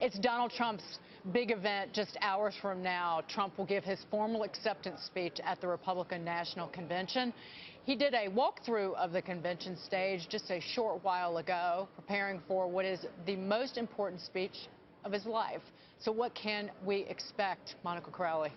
It's Donald Trump's big event just hours from now. Trump will give his formal acceptance speech at the Republican National Convention. He did a walkthrough of the convention stage just a short while ago, preparing for what is the most important speech of his life. So what can we expect, Monica Crowley?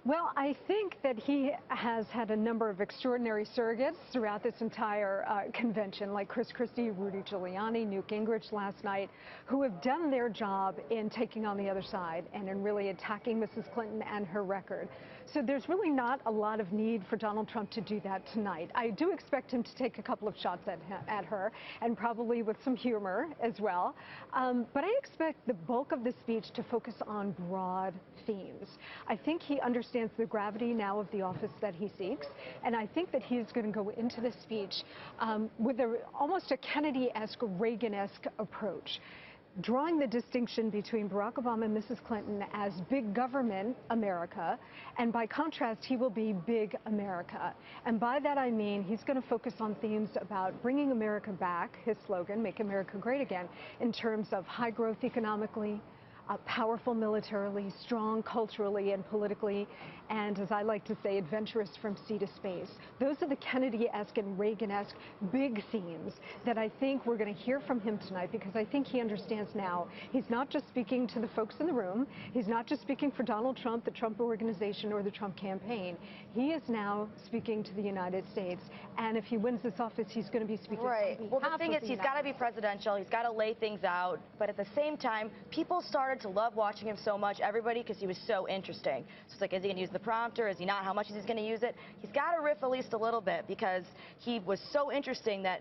Well, I think that he has had a number of extraordinary surrogates throughout this entire convention, like Chris Christie, Rudy Giuliani, Newt Gingrich last night, who have done their job in taking on the other side and in really attacking Mrs. Clinton and her record. So there's really not a lot of need for Donald Trump to do that tonight. I do expect him to take a couple of shots at her, and probably with some humor as well. But I expect the bulk of the speech to focus on broad themes. I think he understands the gravity now of the office that he seeks, and I think that he's going to go into this speech with almost a Kennedy-esque, Reagan-esque approach, drawing the distinction between Barack Obama and Mrs. Clinton as big government America, and by contrast, he will be big America. And by that I mean he's going to focus on themes about bringing America back, his slogan, Make America Great Again, in terms of high growth economically, powerful militarily, strong culturally and politically, and as I like to say, adventurous from sea to space. Those are the Kennedy-esque and Reagan-esque big themes that I think we're going to hear from him tonight, because I think he understands now he's not just speaking to the folks in the room, he's not just speaking for Donald Trump, the Trump Organization, or the Trump campaign. He is now speaking to the United States, and if he wins this office, he's going to be speaking right. on Well, the thing is, he's got to be presidential, he's got to lay things out, but at the same time, people started to love watching him so much, everybody, because he was so interesting. So it's like, is he going to use the prompter? Is he not? How much is he going to use it? He's got to riff at least a little bit, because he was so interesting that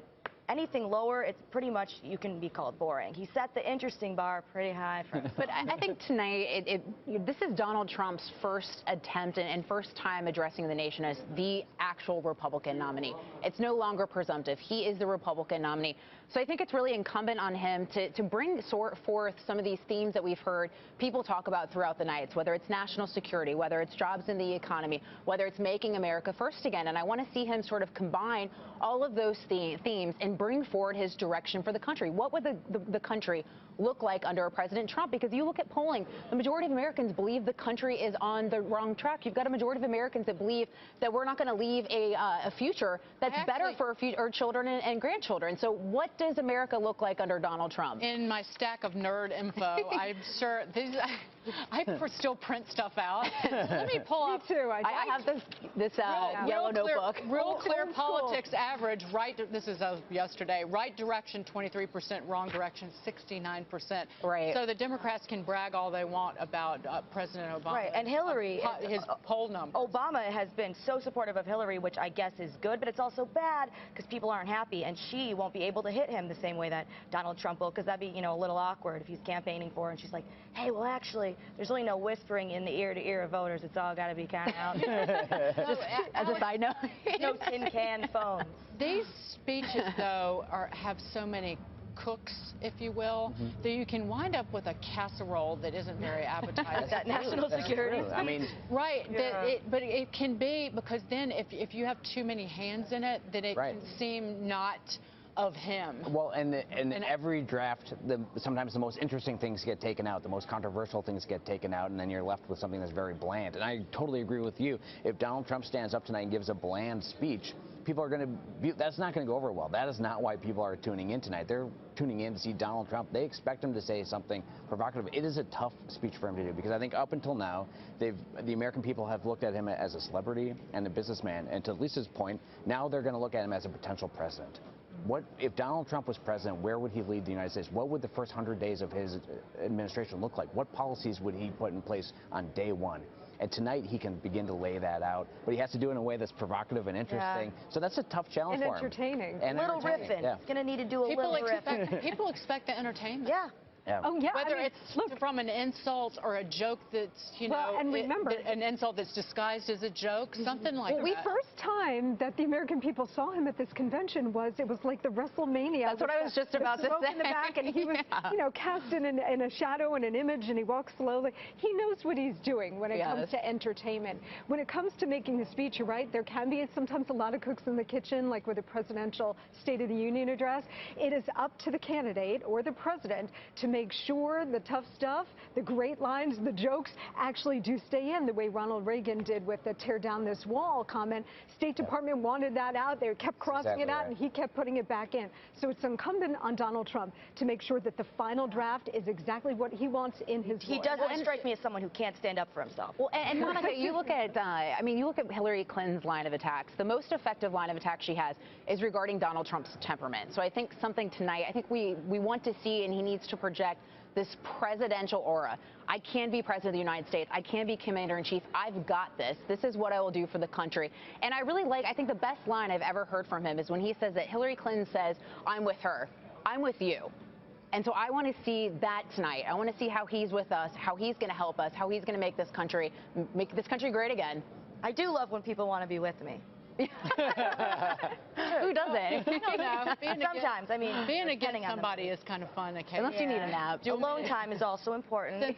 anything lower, it's pretty much, you can be called boring. He set the interesting bar pretty high for himself. But I think tonight, this is Donald Trump's first attempt and first time addressing the nation as the actual Republican nominee. It's no longer presumptive. He is the Republican nominee. So I think it's really incumbent on him to bring forth some of these themes that we've heard people talk about throughout the nights, whether it's national security, whether it's jobs in the economy, whether it's making America first again. And I want to see him sort of combine all of those themes and bring forward his direction for the country. What would the country look like under President Trump? Because you look at polling, the majority of Americans believe the country is on the wrong track. You've got a majority of Americans that believe that we're not going to leave a future that's better for our children and grandchildren. So what does America look like under Donald Trump? In my stack of nerd info, I'm sure I still print stuff out. Let me pull up. Me too. I have this yellow notebook. Real Clear Politics average, right, this is yesterday, right direction 23%, wrong direction 69%. Right. So the Democrats can brag all they want about President Obama. Right, and Hillary, his poll numbers. Obama has been so supportive of Hillary, which I guess is good, but it's also bad because people aren't happy, and she won't be able to hit him the same way that Donald Trump will, because that'd be, a little awkward if he's campaigning for her and she's like, hey, well, actually, there's really no whispering in the ear-to-ear of voters. It's all got to be kind of out. Just as a side note. No tin can phones. These speeches, though, have so many cooks, if you will, that you can wind up with a casserole that isn't very appetizing. That national security. I mean, right, yeah. But it can be, because then if you have too many hands in it, then it can seem not of him. Well, and every draft, sometimes the most interesting things get taken out, the most controversial things get taken out, and then you're left with something that's very bland. And I totally agree with you. If Donald Trump stands up tonight and gives a bland speech, people are going to that's not going to go over well. That is not why people are tuning in tonight. They're tuning in to see Donald Trump. They expect him to say something provocative. It is a tough speech for him to do, because I think up until now, the American people have looked at him as a celebrity and a businessman, and to Lisa's point, now they're going to look at him as a potential president. What if Donald Trump was president? Where would he lead the United States? What would the first 100 days of his administration look like? What policies would he put in place on day one? And tonight he can begin to lay that out, but he has to do it in a way that's provocative and interesting. Yeah. So that's a tough challenge for him. Entertaining. And little riffing. Yeah. He's going to need to do a little riff. People expect the entertainment. Yeah. Yeah. Oh, yeah. Whether it's from an insult or a joke that's, and remember, an insult that's disguised as a joke, something like that. The first time that the American people saw him at this convention it was like the WrestleMania. That's what I was just about to say. In the back, and he was, cast in a shadow and an image, and he walks slowly. He knows what he's doing when it comes to entertainment. When it comes to making the speech, you're right, there can be sometimes a lot of cooks in the kitchen, like with a presidential State of the Union address. It is up to the candidate or the president to make sure the tough stuff, the great lines, the jokes actually do stay in, the way Ronald Reagan did with the tear down this wall comment. State Department wanted that out. They kept crossing it out, and he kept putting it back in. So it's incumbent on Donald Trump to make sure that the final draft is exactly what he wants in his voice. He doesn't strike me as someone who can't stand up for himself. Well, and Monica, you look at, you look at Hillary Clinton's line of attacks. The most effective line of attack she has is regarding Donald Trump's temperament. So I think something tonight, I think we want to see, and he needs to project this presidential aura. I can be president of the United States. I can be commander-in-chief. I've got this. This is what I will do for the country. And I really I think the best line I've ever heard from him is when he says that Hillary Clinton says, I'm with her. I'm with you. And so I want to see that tonight. I want to see how he's with us, how he's going to help us, how he's going to make this country great again. I do love when people want to be with me. Who doesn't? I don't know. Sometimes, I mean, being against somebody is kind of fun occasionally. Unless you need a nap. Alone time is also important.